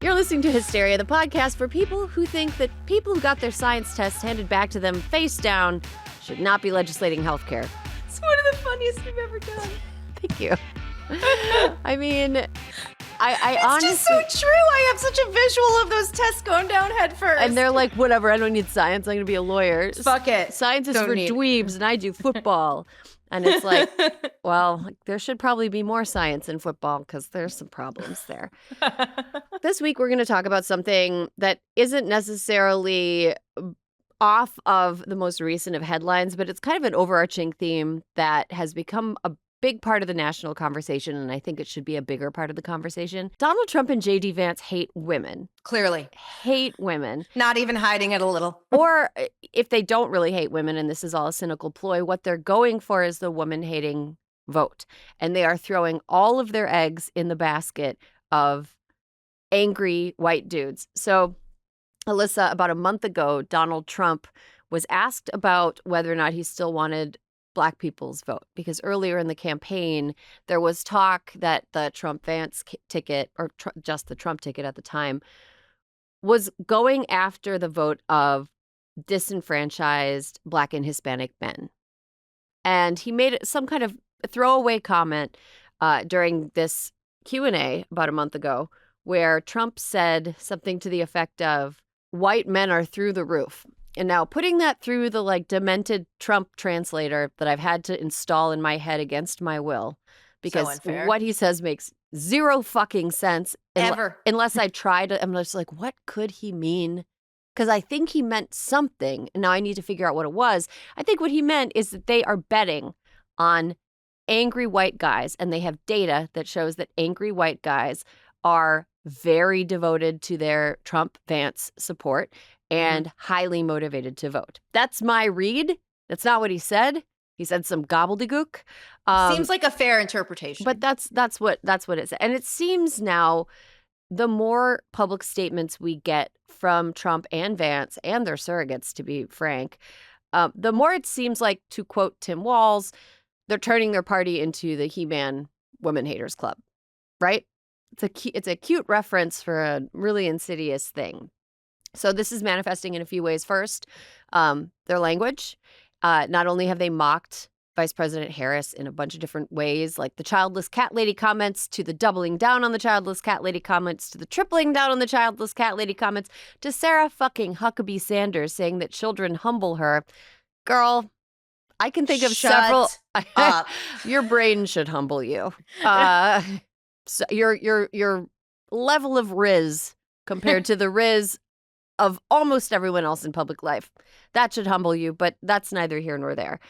You're listening to Hysteria, the podcast for people who think that people who got their science tests handed back to them face down should not be legislating healthcare. It's one of the funniest you've ever done. Thank you. I mean, I it's honestly... just so true. I have such a visual of those tests going down head first. And they're like, whatever, I don't need science. I'm going to be a lawyer. Fuck it. Science is for dweebs, and I do football. And it's like, well, there should probably be more science in football because there's some problems there. This week, we're going to talk about something that isn't necessarily off of the most recent of headlines, but it's kind of an overarching theme that has become a big part of the national conversation, and I think it should be a bigger part of the conversation. Donald Trump and J.D. Vance hate women. Clearly. Hate women. Not even hiding it a little. Or if they don't really hate women, and this is all a cynical ploy, what they're going for is the woman-hating vote. And they are throwing all of their eggs in the basket of angry white dudes. So, Alyssa, about a month ago, Donald Trump was asked about whether or not he still wanted Black people's vote, because earlier in the campaign, there was talk that the Trump-Vance ticket, or just the Trump ticket at the time, was going after the vote of disenfranchised Black and Hispanic men. And he made some kind of throwaway comment during this Q&A about a month ago, where Trump said something to the effect of, white men are through the roof. And now putting that through the demented Trump translator that I've had to install in my head against my will, because what he says makes zero fucking sense. Ever. Unless I try to, I'm just like, what could he mean? Because I think he meant something. And now I need to figure out what it was. I think what he meant is that they are betting on angry white guys. And they have data that shows that angry white guys are very devoted to their Trump-Vance support and highly motivated to vote. That's my read. That's not what he said. He said some gobbledygook. Seems like a fair interpretation. But that's what it said. And it seems now the more public statements we get from Trump and Vance and their surrogates, to be frank, the more it seems like, to quote Tim Walz, they're turning their party into the He-Man Women Haters Club, right? It's a cute reference for a really insidious thing. So this is manifesting in a few ways. First, their language. Not only have they mocked Vice President Harris in a bunch of different ways, like the childless cat lady comments, to the doubling down on the childless cat lady comments, to the tripling down on the childless cat lady comments, to Sarah fucking Huckabee Sanders saying that children humble her. Girl, I can think of several. Up. Your brain should humble you. So your level of riz compared to the riz of almost everyone else in public life, that should humble you, but that's neither here nor there.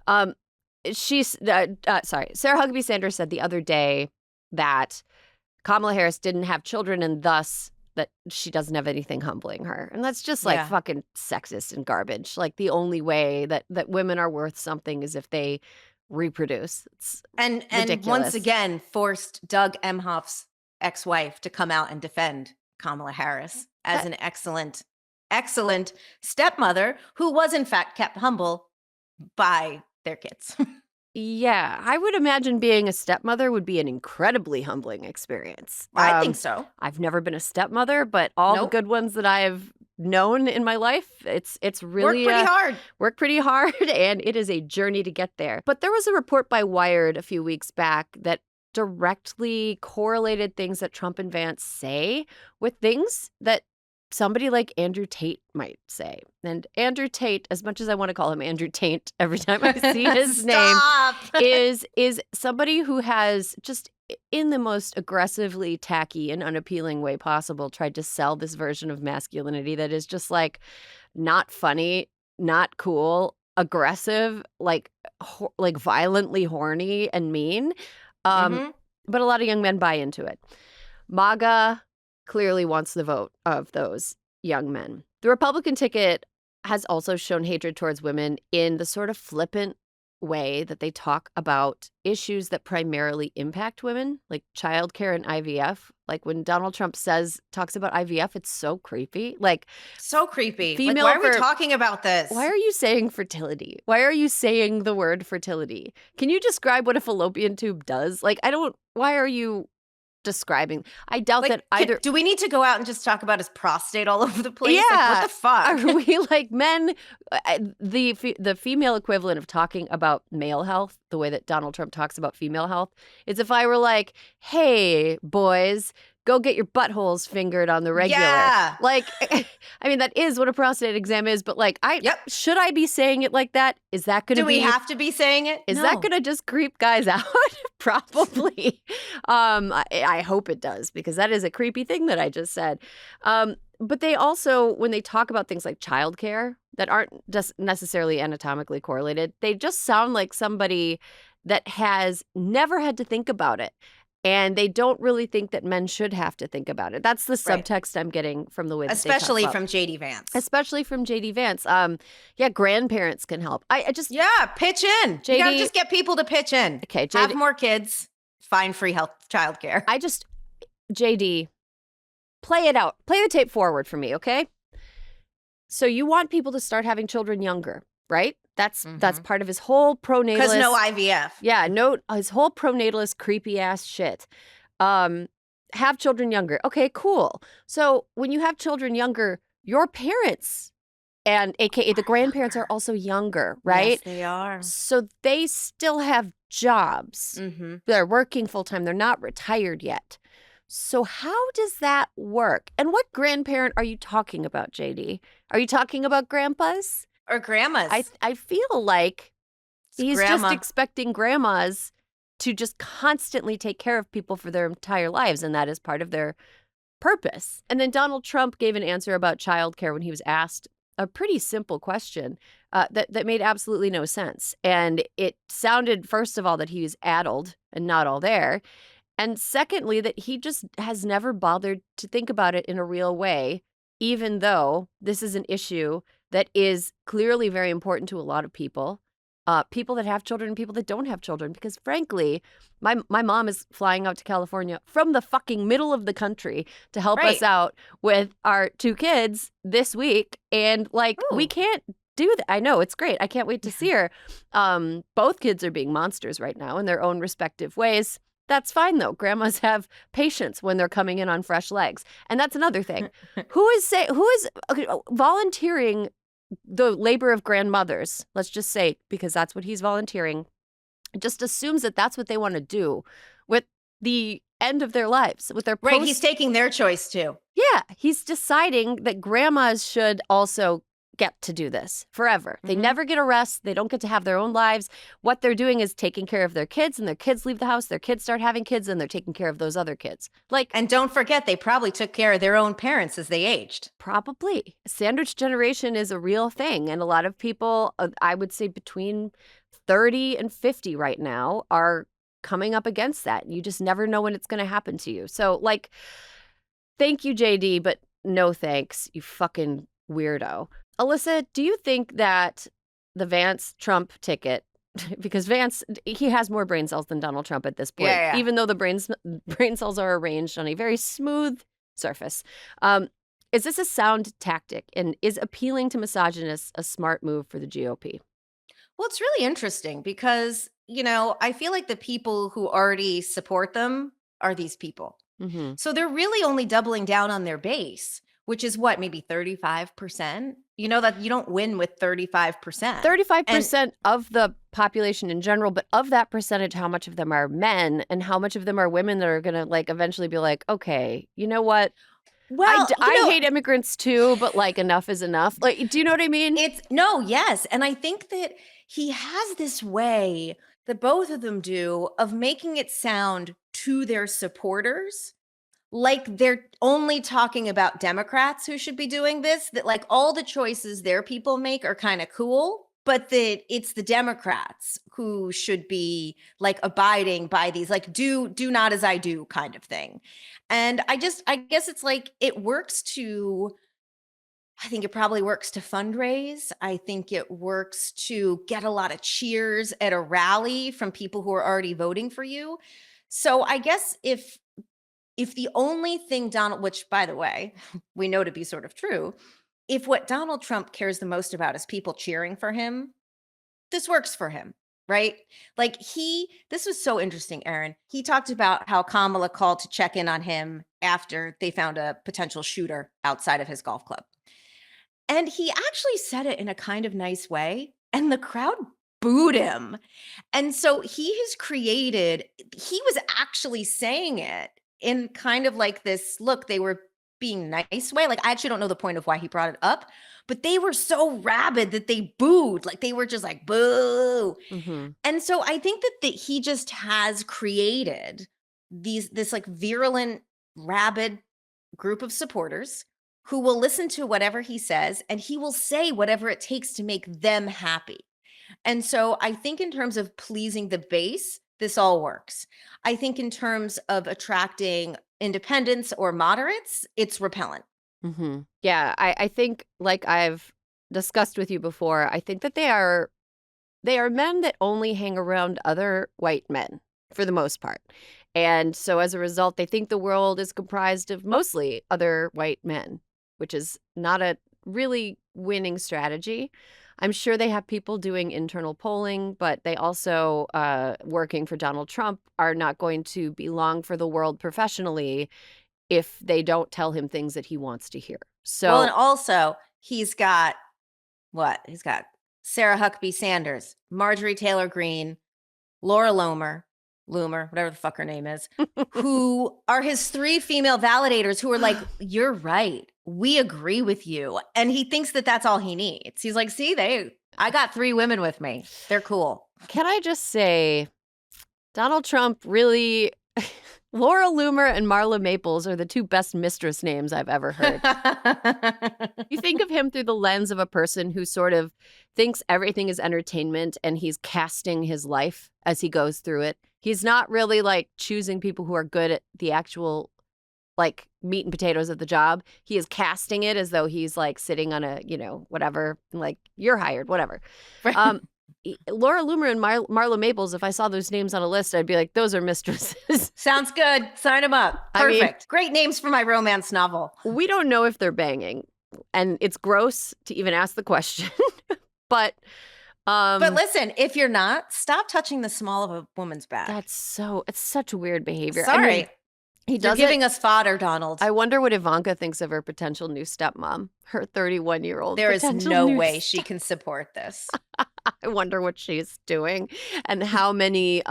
Sarah Huckabee Sanders said the other day that Kamala Harris didn't have children and thus that she doesn't have anything humbling her. And that's just fucking sexist and garbage. Like the only way that women are worth something is if they reproduce. It's ridiculous. And once again forced Doug Emhoff's ex-wife to come out and defend Kamala Harris as an excellent stepmother who was in fact kept humble by their kids. Yeah, I would imagine being a stepmother would be an incredibly humbling experience. I think so. I've never been a stepmother, but all the good ones that I've known in my life, it's really work pretty hard, and it is a journey to get there. But there was a report by Wired a few weeks back that directly correlated things that Trump and Vance say with things that somebody like Andrew Tate might say. And Andrew Tate, as much as I want to call him Andrew Tate every time I see his name, is somebody who has just in the most aggressively tacky and unappealing way possible tried to sell this version of masculinity that is just like not funny, not cool, aggressive, like violently horny and mean. But a lot of young men buy into it. MAGA clearly wants the vote of those young men. The Republican ticket has also shown hatred towards women in the sort of flippant way that they talk about issues that primarily impact women, like childcare and IVF. Like when Donald Trump talks about IVF, it's so creepy. So creepy. Why are we talking about this? Why are you saying fertility? Why are you saying the word fertility? Can you describe what a fallopian tube does? Why are you describing. I doubt that either. Do we need to go out and just talk about his prostate all over the place? Yeah. Like, what the fuck? Are we like men? The female equivalent of talking about male health, the way that Donald Trump talks about female health, is if I were like, hey, boys, go get your buttholes fingered on the regular. Yeah. Like, I mean, that is what a prostate exam is, but like, should I be saying it like that? Is that going to be? Do we have to be saying it? Is that going to just creep guys out? Probably. I hope it does, because that is a creepy thing that I just said. But they also, when they talk about things like childcare that aren't just necessarily anatomically correlated, they just sound like somebody that has never had to think about it. And they don't really think that men should have to think about it. That's the subtext I'm getting from the way that especially they talk about. from J.D. Vance. Especially from J.D. Vance. Grandparents can help. Pitch in. You gotta just get people to pitch in. Okay, JD, have more kids, find free health childcare. JD, play it out. Play the tape forward for me, okay? So you want people to start having children younger, right? That's part of his whole pronatalist. Because no IVF. Yeah, his whole pronatalist creepy ass shit. Have children younger. Okay, cool. So when you have children younger, your parents and AKA the grandparents are also younger, right? Yes, they are. So they still have jobs. They're working full time. They're not retired yet. So how does that work? And what grandparent are you talking about, JD? Are you talking about grandpas? Or grandmas. I feel like he's just expecting grandmas to just constantly take care of people for their entire lives, and that is part of their purpose. And then Donald Trump gave an answer about childcare when he was asked a pretty simple question that made absolutely no sense. And it sounded, first of all, that he was addled and not all there. And secondly, that he just has never bothered to think about it in a real way, even though this is an issue that is clearly very important to a lot of people, people that have children and people that don't have children. Because frankly, my mom is flying out to California from the fucking middle of the country to help us out with our 2 kids this week. And we can't do that. I know, it's great. I can't wait to see her. Both kids are being monsters right now in their own respective ways. That's fine, though. Grandmas have patience when they're coming in on fresh legs. And that's another thing. Who is volunteering the labor of grandmothers? Let's just say, because that's what he's volunteering. It just assumes that that's what they want to do with the end of their lives, with their Right, he's taking their choice, too. Yeah, he's deciding that grandmas should also get to do this forever. They never get a rest. They don't get to have their own lives. What they're doing is taking care of their kids, and their kids leave the house. Their kids start having kids, and they're taking care of those other kids. And don't forget, they probably took care of their own parents as they aged. Probably. Sandwich generation is a real thing. And a lot of people, I would say between 30 and 50 right now, are coming up against that. You just never know when it's going to happen to you. So, thank you, JD, but no thanks, you fucking weirdo. Alyssa, do you think that the Vance-Trump ticket, because Vance, he has more brain cells than Donald Trump at this point, even though the brain cells are arranged on a very smooth surface. Is this a sound tactic, and is appealing to misogynists a smart move for the GOP? Well, it's really interesting because, I feel like the people who already support them are these people. So they're really only doubling down on their base, which is what, maybe 35%? That you don't win with 35%. 35% of the population in general, but of that percentage, how much of them are men and how much of them are women that are going to eventually be like, okay, you know what? Well, I hate immigrants too, but enough is enough. Do you know what I mean? Yes. And I think that he has this way that both of them do of making it sound to their supporters like they're only talking about Democrats who should be doing this, that all the choices their people make are kind of cool, but that it's the Democrats who should be abiding by these, do not as I do kind of thing. And I guess it's it works to, I think it probably works to fundraise. I think it works to get a lot of cheers at a rally from people who are already voting for you. So I guess if the only thing which by the way, we know to be sort of true, if what Donald Trump cares the most about is people cheering for him, this works for him. right? Like this was so interesting, Erin. He talked about how Kamala called to check in on him after they found a potential shooter outside of his golf club. And he actually said it in a kind of nice way, and the crowd booed him. And so he was actually saying it in kind of like this, look, they were being nice way. Like, I actually don't know the point of why he brought it up, but they were so rabid that they booed. Like, they were just like, boo. Mm-hmm. And so I think that he just has created this like virulent, rabid group of supporters who will listen to whatever he says, and he will say whatever it takes to make them happy. And so I think in terms of pleasing the base, this all works. I think in terms of attracting independents or moderates, it's repellent. Mm-hmm. Yeah, I think, like I've discussed with you before, I think that they are men that only hang around other white men for the most part. And so as a result, they think the world is comprised of mostly other white men, which is not a really winning strategy. I'm sure they have people doing internal polling, but they also, working for Donald Trump, are not going to be long for the world professionally if they don't tell him things that he wants to hear. So, well, and also he's got what? He's got Sarah Huckabee Sanders, Marjorie Taylor Greene, Laura Loomer, whatever the fuck her name is, who are his 3 female validators who are like, you're right. We agree with you. And he thinks that that's all he needs. He's like, see, I got 3 women with me. They're cool. Can I just say, Donald Trump really, Laura Loomer and Marla Maples are the 2 best mistress names I've ever heard. You think of him through the lens of a person who sort of thinks everything is entertainment and he's casting his life as he goes through it. He's not really like choosing people who are good at the actual like meat and potatoes of the job. He is casting it as though he's like sitting on a, whatever, like you're hired, whatever. Laura Loomer and Marla Maples, if I saw those names on a list, I'd be like, those are mistresses. Sounds good. Sign them up. Perfect. Great names for my romance novel. We don't know if they're banging, and it's gross to even ask the question. But listen, if you're not, stop touching the small of a woman's back. It's such weird behavior. Sorry. You're giving us fodder, Donald. I wonder what Ivanka thinks of her potential new stepmom, her 31-year-old. There is no way she can support this. I wonder what she's doing and how many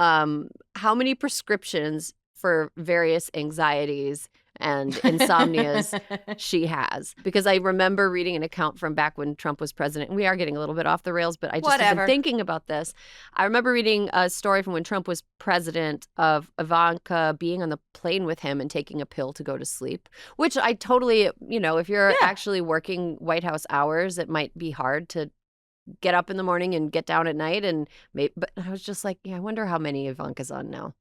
prescriptions for various anxieties and insomnias she has. Because I remember reading an account from back when Trump was president. And we are getting a little bit off the rails, but I just have been thinking about this. I remember reading a story from when Trump was president of Ivanka being on the plane with him and taking a pill to go to sleep, which I totally, if you're actually working White House hours, it might be hard to get up in the morning and get down at night. But I was just like, I wonder how many Ivanka's on now.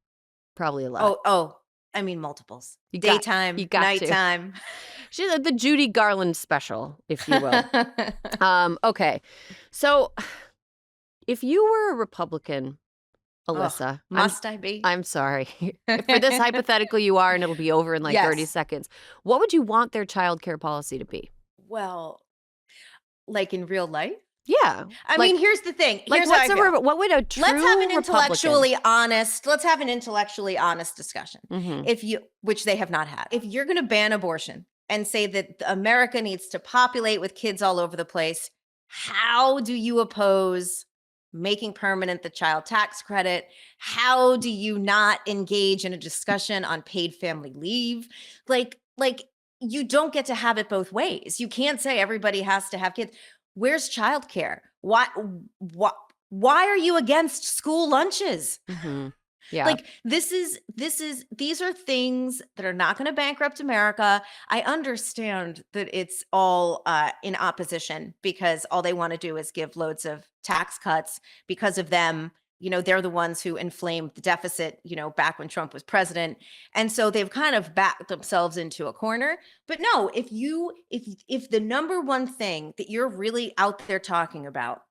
Probably a lot. Oh. I mean, multiples. Daytime, nighttime. She's the Judy Garland special, if you will. Okay. So if you were a Republican, Alyssa. Must I be? I'm sorry. For this hypothetical, you are, and it'll be over in 30 seconds. What would you want their childcare policy to be? Well, like in real life? Yeah. I mean, here's the thing. Here's what would a true Let's have an intellectually Republican... honest discussion. Mm-hmm. Which they have not had. If you're going to ban abortion and say that America needs to populate with kids all over the place, how do you oppose making permanent the child tax credit? How do you not engage in a discussion on paid family leave? Like you don't get to have it both ways. You can't say everybody has to have kids. Where's childcare? Why are you against school lunches? Mm-hmm. Yeah. Like these are things that are not going to bankrupt America. I understand that it's all in opposition because all they want to do is give loads of tax cuts because of them. They're the ones who inflamed the deficit, back when Trump was president. And so they've kind of backed themselves into a corner. But no, if the number one thing that you're really out there talking about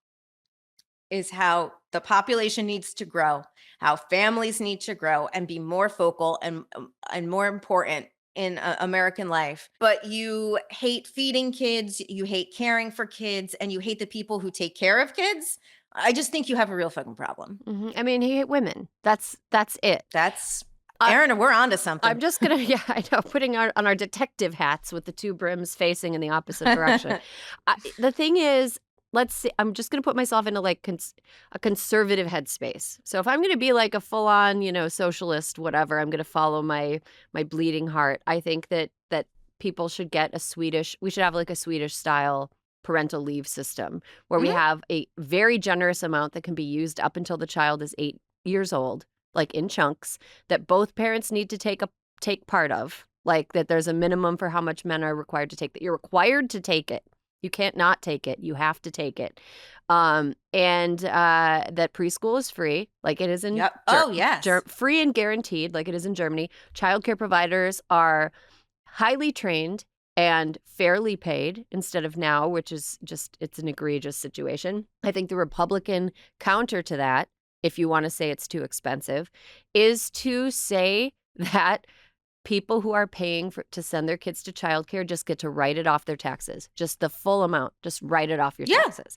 is how the population needs to grow, how families need to grow and be more focal and more important in American life, but you hate feeding kids, you hate caring for kids, and you hate the people who take care of kids, I just think you have a real fucking problem. Mm-hmm. I mean, he hit women. That's it. That's Erin, we're on to something. I'm just going to, I know, putting on our detective hats with the two brims facing in the opposite direction. The thing is, let's see, I'm just going to put myself into like a conservative headspace. So if I'm going to be like a full on, socialist, whatever, I'm going to follow my bleeding heart. I think that people should get we should have like a Swedish style parental leave system where we have a very generous amount that can be used up until the child is 8 years old, like in chunks, that both parents need to take part of, like that there's a minimum for how much men are required to take, that you're required to take it. You can't not take it. You have to take it. And that preschool is free, like it is in free and guaranteed, like it is in Germany. Childcare providers are highly trained and fairly paid instead of now, which is it's an egregious situation. I think the Republican counter to that, if you want to say it's too expensive, is to say that people who are paying to send their kids to childcare just get to write it off their taxes, just the full amount, just write it off your taxes.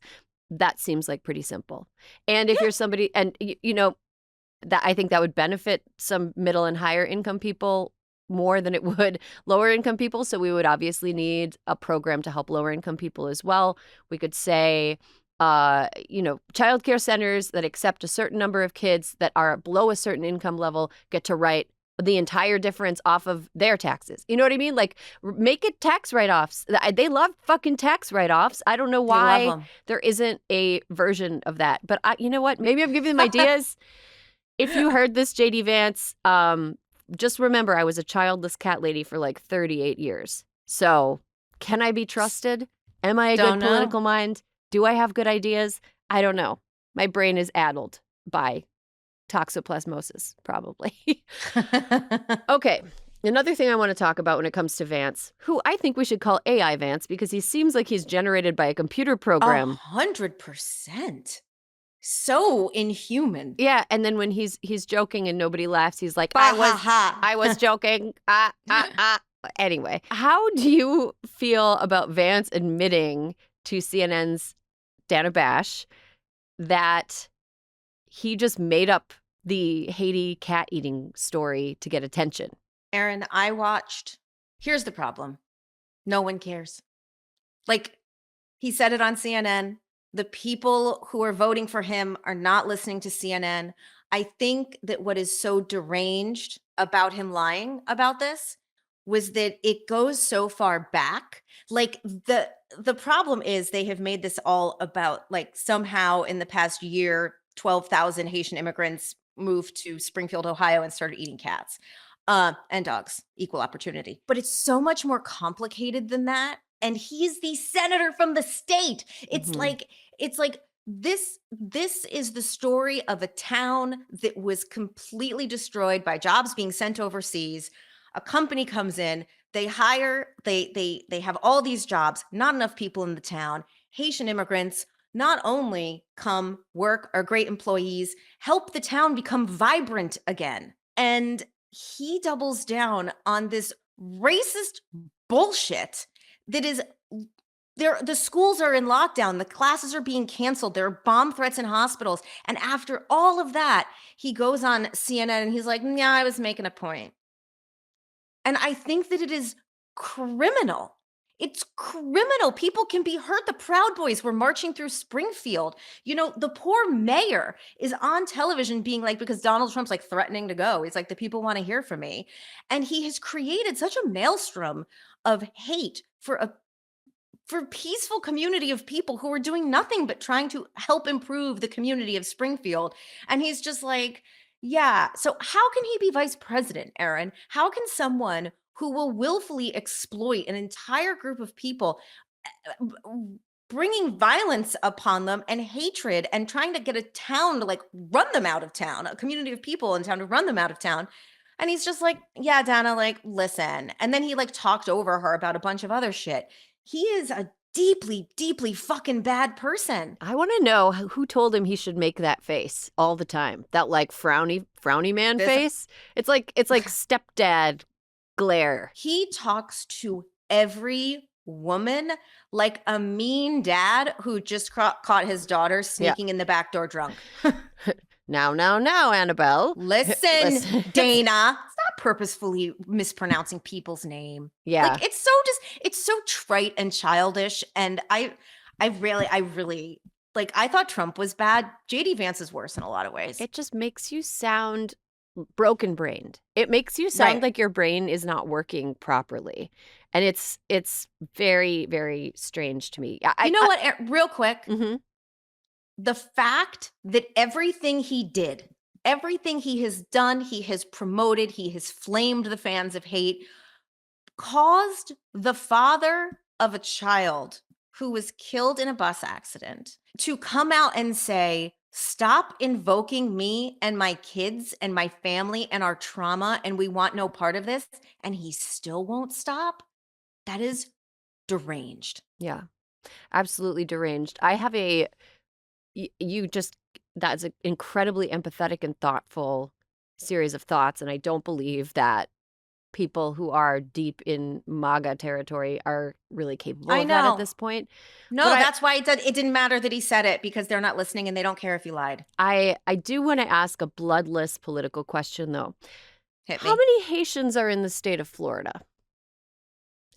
That seems like pretty simple. And if you're somebody, and that I think that would benefit some middle and higher income people more than it would lower income people. So we would obviously need a program to help lower income people as well. We could say, childcare centers that accept a certain number of kids that are below a certain income level get to write the entire difference off of their taxes. You know what I mean? Like, make it tax write-offs. They love fucking tax write-offs. I don't know why there isn't a version of that. But you know what? Maybe I'm giving them ideas. If you heard this, JD Vance, just remember I was a childless cat lady for like 38 years. So can I be trusted? Am I a good political mind? Do I have good ideas? I don't know. My brain is addled by toxoplasmosis, probably. Okay. Another thing I want to talk about when it comes to Vance, who I think we should call AI Vance because he seems like he's generated by a computer program. 100%. So inhuman. Yeah, and then when he's joking and nobody laughs, he's like, I was joking. Anyway, how do you feel about Vance admitting to CNN's Dana Bash that he just made up the Haiti cat eating story to get attention? Erin, here's the problem. No one cares. Like, he said it on CNN. The people who are voting for him are not listening to CNN. I think that what is so deranged about him lying about this was that it goes so far back. Like, the problem is they have made this all about, like, somehow in the past year, 12,000 Haitian immigrants moved to Springfield, Ohio and started eating cats and dogs, equal opportunity. But it's so much more complicated than that. And he's the senator from the state. It's like this is the story of a town that was completely destroyed by jobs being sent overseas. A company comes in, they hire, they have all these jobs, not enough people in the town. Haitian immigrants not only come, work, are great employees, help the town become vibrant again. And he doubles down on this racist bullshit that is the schools are in lockdown. The classes are being canceled. There are bomb threats in hospitals. And after all of that, he goes on CNN and he's like, yeah, I was making a point. And I think that it is criminal. It's criminal. People can be hurt. The Proud Boys were marching through Springfield. The poor mayor is on television being like, because Donald Trump's like threatening to go. He's like, the people want to hear from me. And he has created such a maelstrom of hate for a peaceful community of people who are doing nothing but trying to help improve the community of Springfield. And he's just like, yeah. So how can he be vice president, Erin? How can someone who will willfully exploit an entire group of people, bringing violence upon them and hatred and trying to get a town to like run them out of town, a community of people in town to run them out of town? And he's just like, yeah, Dana, like, listen. And then he like talked over her about a bunch of other shit. He is a deeply, deeply fucking bad person. I want to know who told him he should make that face all the time. That like frowny man face. It's like stepdad glare. He talks to every woman, like a mean dad who just caught his daughter sneaking in the back door drunk. Now, Annabelle. Listen, Dana. Stop purposefully mispronouncing people's name. Yeah. Like, it's so trite and childish. And I really, like, I thought Trump was bad. JD Vance is worse in a lot of ways. It just makes you sound broken-brained. It makes you sound like your brain is not working properly. And it's very, very strange to me. You know what? Real quick. Mm-hmm. The fact that everything he did, everything he has done, he has promoted, he has flamed the fans of hate, caused the father of a child who was killed in a bus accident to come out and say, stop invoking me and my kids and my family and our trauma, and we want no part of this. And he still won't stop. That is deranged. Yeah, absolutely deranged. I have that's an incredibly empathetic and thoughtful series of thoughts. And I don't believe that people who are deep in MAGA territory are really capable of that at this point. No, that's why it didn't matter that he said it, because they're not listening and they don't care if he lied. I do want to ask a bloodless political question, though. Hit me. How many Haitians are in the state of Florida?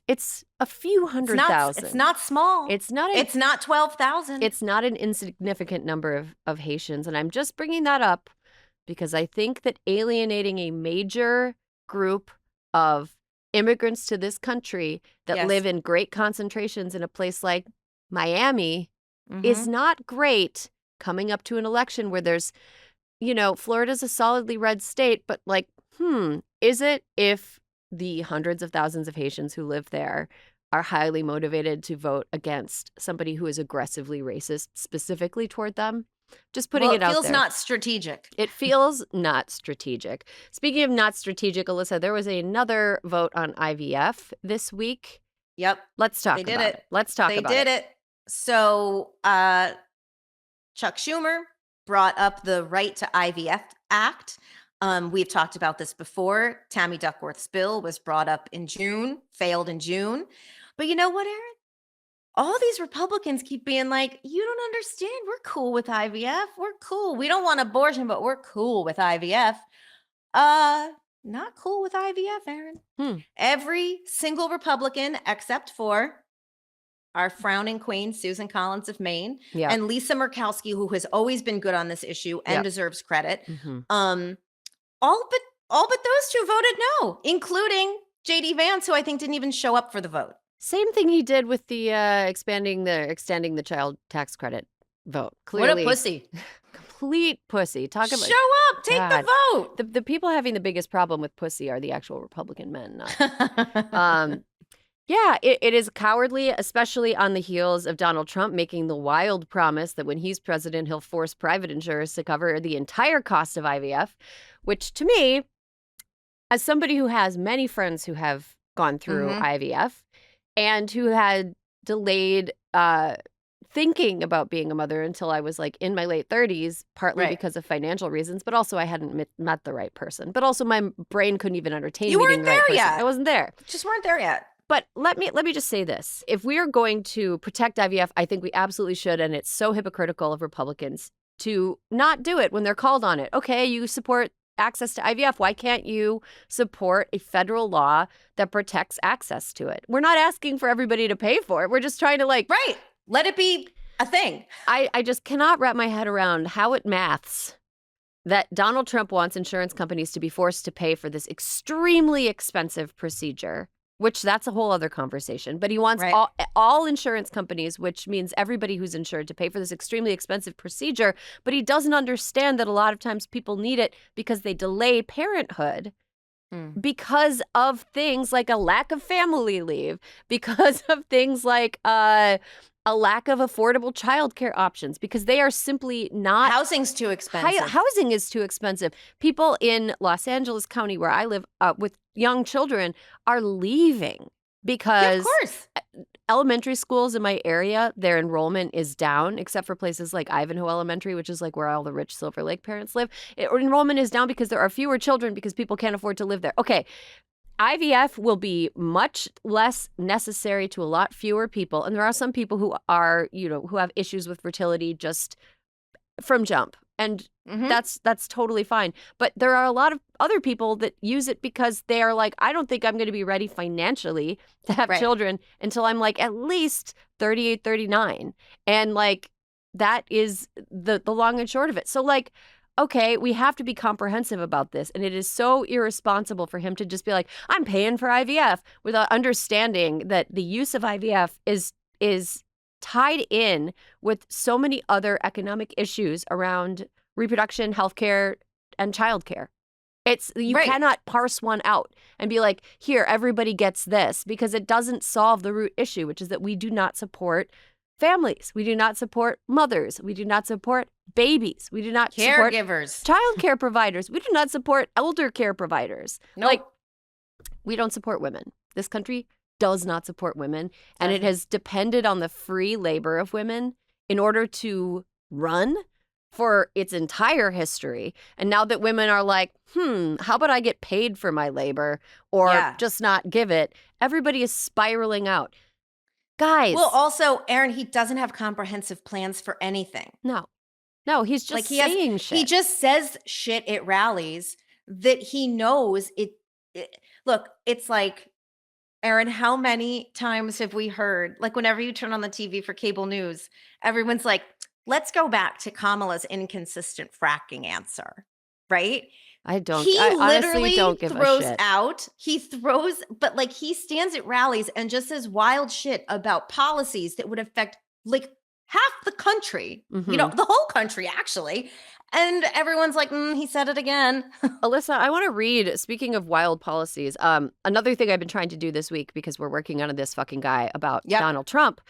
It's a few hundred thousand. It's not small. It's not 12,000. It's not an insignificant number of Haitians. And I'm just bringing that up because I think that alienating a major group of immigrants to this country that live in great concentrations in a place like Miami is not great coming up to an election where there's, Florida's a solidly red state, but like, is it if the hundreds of thousands of Haitians who live there are highly motivated to vote against somebody who is aggressively racist specifically toward them? Just putting it out there. It feels not strategic. It feels not strategic. Speaking of not strategic, Alyssa, there was another vote on IVF this week. Yep. Let's talk about it. Let's talk about it. They did it. So Chuck Schumer brought up the Right to IVF Act. We've talked about this before. Tammy Duckworth's bill was brought up in June, failed in June. But you know what, Erin? All these Republicans keep being like, you don't understand. We're cool with IVF. We're cool. We don't want abortion, but we're cool with IVF. Not cool with IVF, Erin. Every single Republican, except for our frowning queen, Susan Collins of Maine, and Lisa Murkowski, who has always been good on this issue and deserves credit. All but those two voted no, including JD Vance, who I think didn't even show up for the vote. Same thing he did with the extending the child tax credit vote. Clearly, what a pussy. Complete pussy. Show up, take the vote. The people having the biggest problem with pussy are the actual Republican men, not. It is cowardly, especially on the heels of Donald Trump making the wild promise that when he's president, he'll force private insurers to cover the entire cost of IVF, which to me, as somebody who has many friends who have gone through IVF and who had delayed thinking about being a mother until I was like in my late 30s, partly because of financial reasons, but also I hadn't met the right person. But also my brain couldn't even entertain meeting the right person. I wasn't there. Just weren't there yet. But let me just say this. If we are going to protect IVF, I think we absolutely should. And it's so hypocritical of Republicans to not do it when they're called on it. Okay, you support access to IVF. Why can't you support a federal law that protects access to it? We're not asking for everybody to pay for it. We're just trying to let it be a thing. I just cannot wrap my head around how it maths that Donald Trump wants insurance companies to be forced to pay for this extremely expensive procedure, which that's a whole other conversation. But he wants all insurance companies, which means everybody who's insured, to pay for this extremely expensive procedure. But he doesn't understand that a lot of times people need it because they delay parenthood because of things like a lack of family leave, because of things like a lack of affordable childcare options, because they are simply not. Housing's too expensive. Housing is too expensive. People in Los Angeles County, where I live, with young children are leaving because of course. Elementary schools in my area, their enrollment is down, except for places like Ivanhoe Elementary, which is like where all the rich Silver Lake parents live. Enrollment is down because there are fewer children because people can't afford to live there. Okay. IVF will be much less necessary to a lot fewer people. And there are some people who are, who have issues with fertility just from jump. And that's totally fine. But there are a lot of other people that use it because they are like, I don't think I'm going to be ready financially to have children until I'm like at least 38, 39. And like, that is the long and short of it. So like, okay, we have to be comprehensive about this. And it is so irresponsible for him to just be like, I'm paying for IVF without understanding that the use of IVF is tied in with so many other economic issues around reproduction, healthcare, and childcare. You cannot parse one out and be like, here, everybody gets this, because it doesn't solve the root issue, which is that we do not support families. We do not support mothers. We do not support babies. We do not support caregivers, childcare providers. We do not support elder care providers. Nope. Like, we don't support women. This country does not support women. And it has depended on the free labor of women in order to run for its entire history. And now that women are like, how about I get paid for my labor or just not give it? Everybody is spiraling out. Guys. Well, also, Erin, he doesn't have comprehensive plans for anything. No, he's just saying shit. He just says shit at rallies that he knows it. Look, it's like, Erin, how many times have we heard, like whenever you turn on the TV for cable news, everyone's like, let's go back to Kamala's inconsistent fracking answer, right? I honestly don't give throws a shit. out. He throws, but like he stands at rallies and just says wild shit about policies that would affect like half the country, the whole country actually. And everyone's like, he said it again. Alyssa, I want to read, speaking of wild policies, another thing I've been trying to do this week because we're working on this fucking guy about Donald Trump.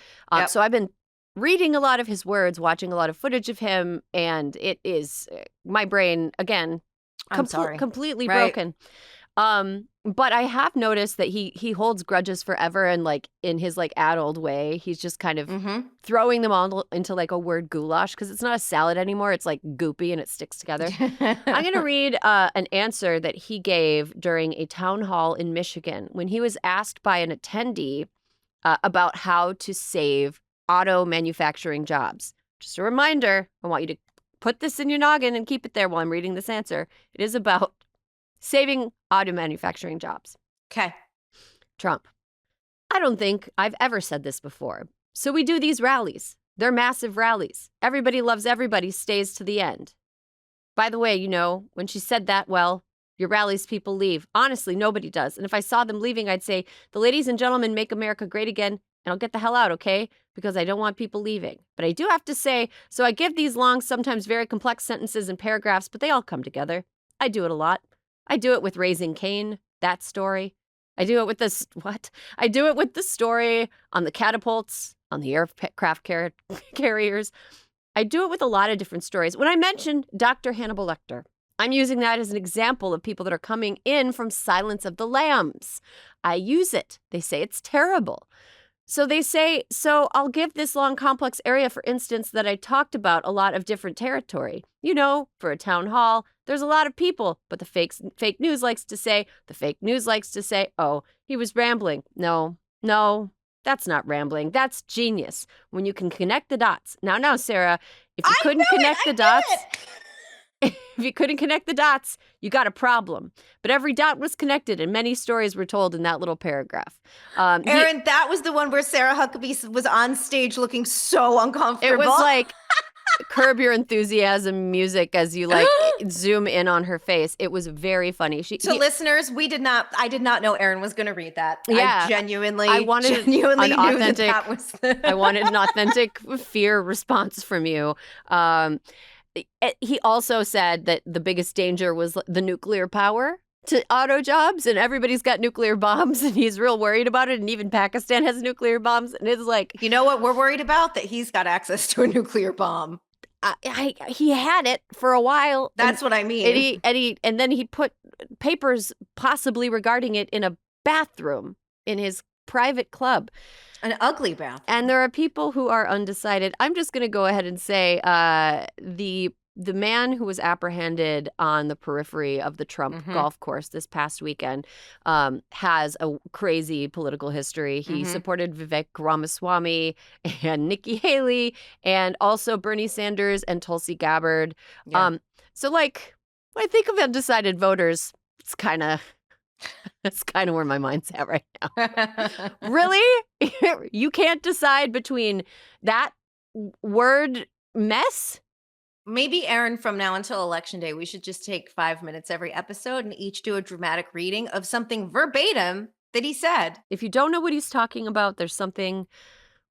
So I've been reading a lot of his words, watching a lot of footage of him, and it is my brain, again, completely broken. But I have noticed that he holds grudges forever, and like in his like adult way, he's just kind of throwing them all into like a word goulash because it's not a salad anymore. It's like goopy and it sticks together. I'm going to read an answer that he gave during a town hall in Michigan when he was asked by an attendee about how to save auto manufacturing jobs. Just a reminder, I want you to put this in your noggin and keep it there while I'm reading this answer. It is about saving auto manufacturing jobs. Okay. Trump. I don't think I've ever said this before. So we do these rallies. They're massive rallies. Everybody loves everybody stays to the end. By the way, when she said that, well, your rallies people leave. Honestly, nobody does. And if I saw them leaving, I'd say, the ladies and gentlemen make America great again, and I'll get the hell out, okay? Because I don't want people leaving. But I do have to say, so I give these long, sometimes very complex sentences and paragraphs, but they all come together. I do it a lot. I do it with Raising Cain, that story. I do it with this, I do it with the story on the catapults, on the aircraft carriers. I do it with a lot of different stories. When I mentioned Dr. Hannibal Lecter, I'm using that as an example of people that are coming in from Silence of the Lambs. I use it. They say it's terrible. So they say, so I'll give this long, complex area, for instance, that I talked about a lot of different territory. For a town hall, there's a lot of people, but the fake news likes to say, oh, he was rambling. No, that's not rambling. That's genius. When you can connect the dots. Now, Sarah, if you couldn't connect the dots, if you couldn't connect the dots, you got a problem. But every dot was connected, and many stories were told in that little paragraph. Erin, that was the one where Sarah Huckabee was on stage looking so uncomfortable. It was like Curb Your Enthusiasm music as you like zoom in on her face. It was very funny. Listeners, I did not know Erin was going to read that. Yeah, I wanted knew that was I wanted an authentic fear response from you. He also said that the biggest danger was the nuclear power to auto jobs, and everybody's got nuclear bombs, and he's real worried about it, and even Pakistan has nuclear bombs, and it's like... You know what we're worried about? That he's got access to a nuclear bomb. He had it for a while. That's what I mean. And then he put papers possibly regarding it in a bathroom in his private club. An ugly bathroom. And there are people who are undecided. I'm just going to go ahead and say the the man who was apprehended on the periphery of the Trump golf course this past weekend has a crazy political history. He supported Vivek Ramaswamy and Nikki Haley and also Bernie Sanders and Tulsi Gabbard. Yeah. So, like, when I think of undecided voters, it's kind of where my mind's at right now. Really? You can't decide between that word mess? Maybe, Erin, from now until Election Day, we should just take 5 minutes every episode and each do a dramatic reading of something verbatim that he said. If you don't know what he's talking about, there's something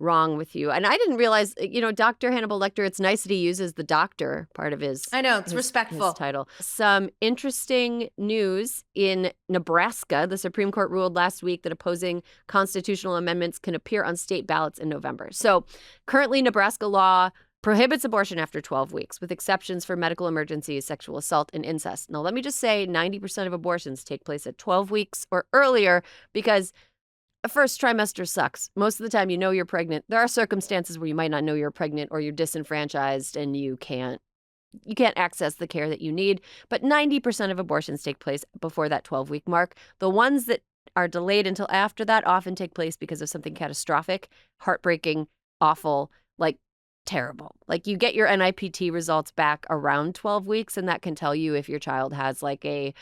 wrong with you. And I didn't realize, Dr. Hannibal Lecter, it's nice that he uses the doctor part of his I know, it's respectful. His title. Some interesting news in Nebraska. The Supreme Court ruled last week that opposing constitutional amendments can appear on state ballots in November. So currently, Nebraska law prohibits abortion after 12 weeks, with exceptions for medical emergencies, sexual assault, and incest. Now, let me just say 90% of abortions take place at 12 weeks or earlier because a first trimester sucks. Most of the time, you know you're pregnant. There are circumstances where you might not know you're pregnant or you're disenfranchised and you can't access the care that you need. But 90% of abortions take place before that 12-week mark. The ones that are delayed until after that often take place because of something catastrophic, heartbreaking, awful, like terrible. Like you get your NIPT results back around 12 weeks, and that can tell you if your child has like a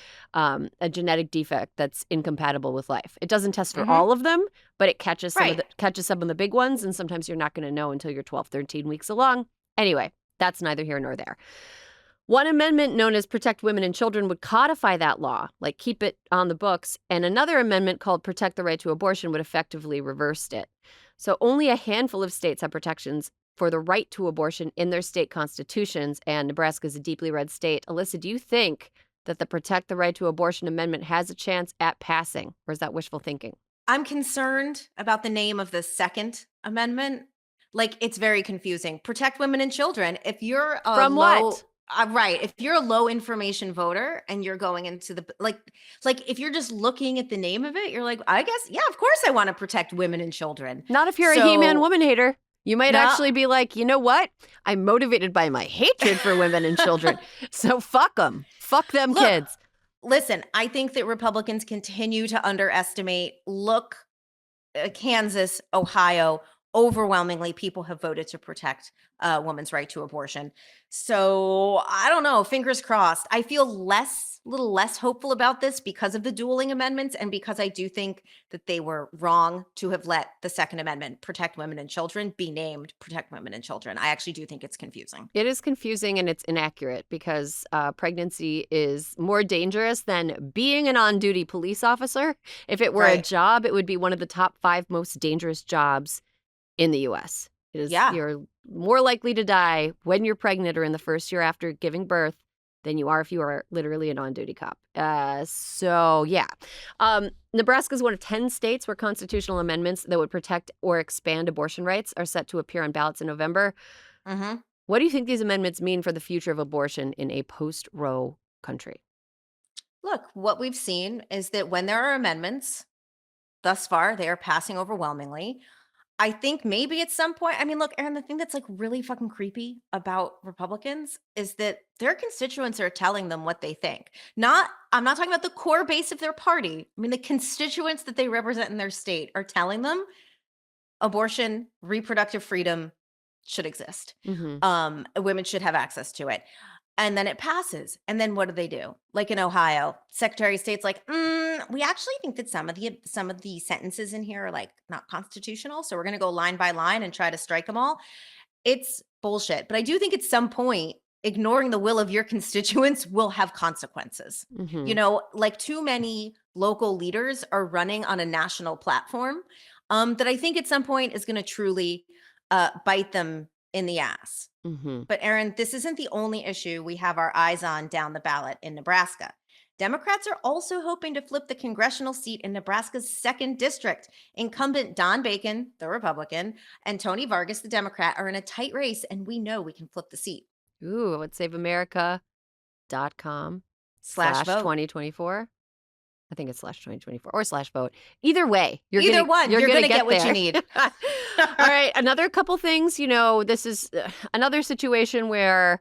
genetic defect that's incompatible with life. It doesn't test for all of them, but it catches some of the big ones, and sometimes you're not going to know until you're 12, 13 weeks along. Anyway, that's neither here nor there. One amendment known as Protect Women and Children would codify that law, like keep it on the books, and another amendment called Protect the Right to Abortion would effectively reverse it. So only a handful of states have protections for the right to abortion in their state constitutions, and Nebraska is a deeply red state. Alyssa, do you think that the Protect the Right to Abortion amendment has a chance at passing, or is that wishful thinking? I'm concerned about the name of the second amendment. Like, it's very confusing. Protect women and children. If you're From what? Right. If you're a low information voter and you're going into the, like if you're just looking at the name of it, you're like, I guess, yeah, of course I want to protect women and children. Not if you're a He-Man woman hater. You might actually be like, you know what? I'm motivated by my hatred for women and children. So fuck them. Fuck them kids. Listen, I think that Republicans continue to underestimate. Kansas, Ohio, overwhelmingly people have voted to protect a woman's right to abortion. So I don't know, fingers crossed. I feel a little less hopeful about this because of the dueling amendments and because I do think that they were wrong to have let the Second Amendment, Protect Women and Children, be named Protect Women and Children. I actually do think it's confusing. It is confusing and it's inaccurate because pregnancy is more dangerous than being an on-duty police officer. If it were a job, it would be one of the top 5 most dangerous jobs in the U.S. It is, you're more likely to die when you're pregnant or in the first year after giving birth than you are if you are literally an on-duty cop. Nebraska is one of 10 states where constitutional amendments that would protect or expand abortion rights are set to appear on ballots in November. What do you think these amendments mean for the future of abortion in a post-Roe country? Look, what we've seen is that when there are amendments, thus far, they are passing overwhelmingly. I think maybe at some point, I mean, look, Erin, the thing that's like really fucking creepy about Republicans is that their constituents are telling them what they think. I'm not talking about the core base of their party. I mean, the constituents that they represent in their state are telling them abortion, reproductive freedom should exist. Women should have access to it. And then it passes. And then what do? Like in Ohio, Secretary of State's like, we actually think that some of the sentences in here are like not constitutional. So we're going to go line by line and try to strike them all. It's bullshit. But I do think at some point, ignoring the will of your constituents will have consequences. You know, like too many local leaders are running on a national platform that I think at some point is going to truly bite them in the ass. But Erin, this isn't the only issue we have our eyes on down the ballot in Nebraska. Democrats are also hoping to flip the congressional seat in Nebraska's 2nd district. Incumbent Don Bacon, the Republican, and Tony Vargas, the Democrat, are in a tight race, and we know we can flip the seat. Ooh, let's saveamerica.com/2024. I think it's /2024 or /vote. Either way, you're going to get what you need. All right. Another couple things, this is another situation where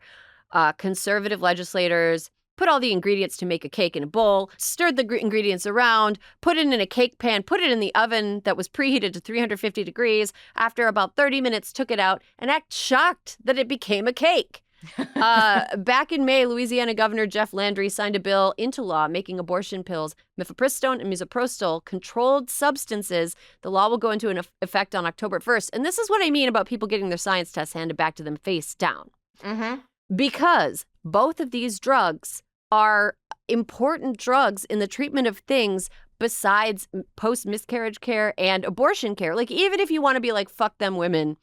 conservative legislators put all the ingredients to make a cake in a bowl, stirred the ingredients around, put it in a cake pan, put it in the oven that was preheated to 350 degrees. After about 30 minutes, took it out and act shocked that it became a cake. Back in May, Louisiana Governor Jeff Landry signed a bill into law making abortion pills, mifepristone and misoprostol, controlled substances. The law will go into effect on October 1st. And this is what I mean about people getting their science tests handed back to them face down. Mm-hmm. Because both of these drugs are important drugs in the treatment of things besides post-miscarriage care and abortion care. Like, even if you want to be like, fuck them women,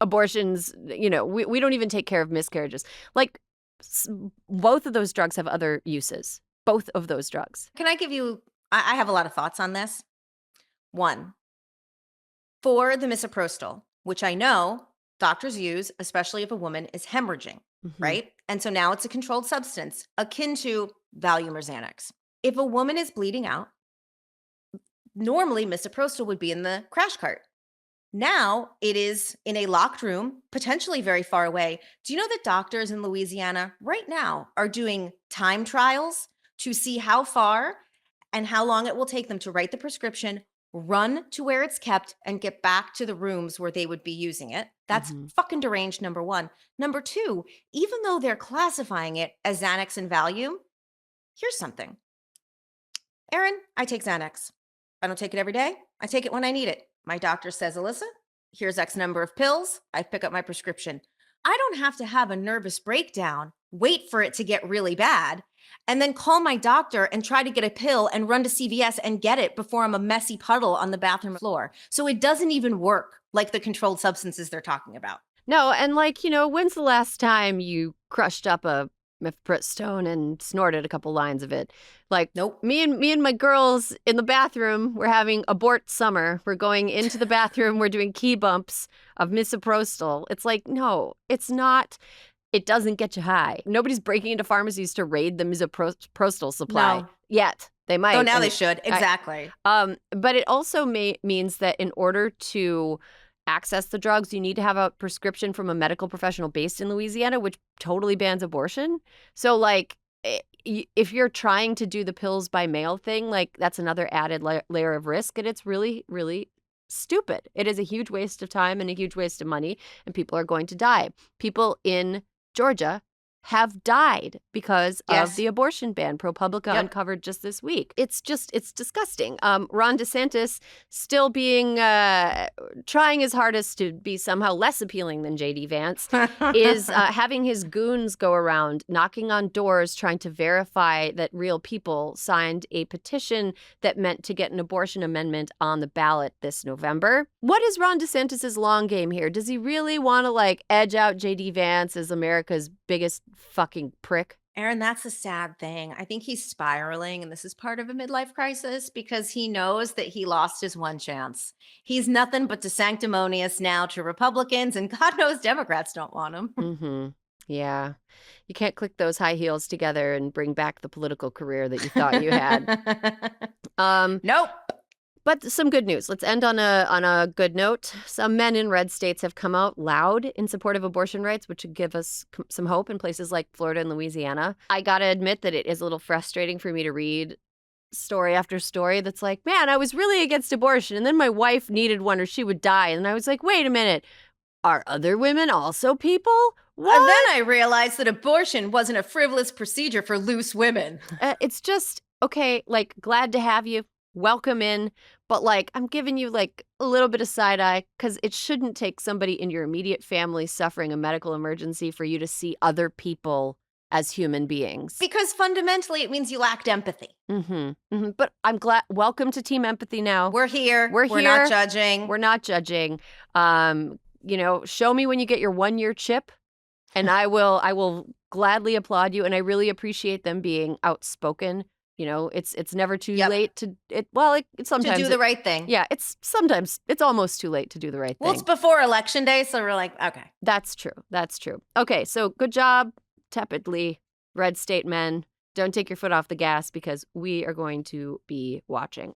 abortions, we don't even take care of miscarriages. Like, both of those drugs have other uses. Both of those drugs. Can I give you, I have a lot of thoughts on this. One, for the misoprostol, which I know doctors use, especially if a woman is hemorrhaging, right? And so now it's a controlled substance akin to Valium or Xanax. If a woman is bleeding out, normally misoprostol would be in the crash cart. Now it is in a locked room, potentially very far away. Do you know that doctors in Louisiana right now are doing time trials to see how far and how long it will take them to write the prescription, run to where it's kept, and get back to the rooms where they would be using it? That's fucking deranged, number one. Number two, even though they're classifying it as Xanax and Valium, here's something. Erin, I take Xanax. I don't take it every day. I take it when I need it. My doctor says, Alyssa, here's X number of pills. I pick up my prescription. I don't have to have a nervous breakdown, wait for it to get really bad, and then call my doctor and try to get a pill and run to CVS and get it before I'm a messy puddle on the bathroom floor. So it doesn't even work like the controlled substances they're talking about. No, and when's the last time you crushed up a mifepristone and snorted a couple lines of it? Like, nope. Me and my girls in the bathroom, we're having abort summer. We're going into the bathroom. We're doing key bumps of misoprostol. It's like, no, it's not. It doesn't get you high. Nobody's breaking into pharmacies to raid the misoprostol supply yet. They might. Oh, now they should. Exactly. But it also means that in order to access the drugs, you need to have a prescription from a medical professional based in Louisiana, which totally bans abortion. So, if you're trying to do the pills by mail thing, that's another added layer of risk. And it's really, really stupid. It is a huge waste of time and a huge waste of money, and people are going to die. People in Georgia have died because of the abortion ban. ProPublica uncovered just this week. It's disgusting. Ron DeSantis still being, trying his hardest to be somehow less appealing than J.D. Vance, is having his goons go around knocking on doors trying to verify that real people signed a petition that meant to get an abortion amendment on the ballot this November. What is Ron DeSantis' long game here? Does he really want to edge out J.D. Vance as America's biggest fucking prick? Erin, that's a sad thing. I think he's spiraling, and this is part of a midlife crisis because he knows that he lost his one chance. He's nothing but sanctimonious now to Republicans, and God knows Democrats don't want him. Yeah. You can't click those high heels together and bring back the political career that you thought you had. Nope. But some good news. Let's end on a good note. Some men in red states have come out loud in support of abortion rights, which would give us some hope in places like Florida and Louisiana. I got to admit that it is a little frustrating for me to read story after story that's like, man, I was really against abortion, and then my wife needed one or she would die. And I was like, wait a minute. Are other women also people? What? And then I realized that abortion wasn't a frivolous procedure for loose women. It's just, okay, glad to have you. Welcome in. But I'm giving you a little bit of side eye because it shouldn't take somebody in your immediate family suffering a medical emergency for you to see other people as human beings. Because fundamentally it means you lacked empathy. But I'm glad. Welcome to Team Empathy now. We're here. We're not judging. We're not judging. Show me when you get your 1-year chip, and I will gladly applaud you. And I really appreciate them being outspoken. It's never too late to sometimes to do the right thing. Yeah, it's almost too late to do the right thing. Well, it's before Election Day, so we're like, okay. That's true. Okay, so good job, tepidly, red state men. Don't take your foot off the gas because we are going to be watching.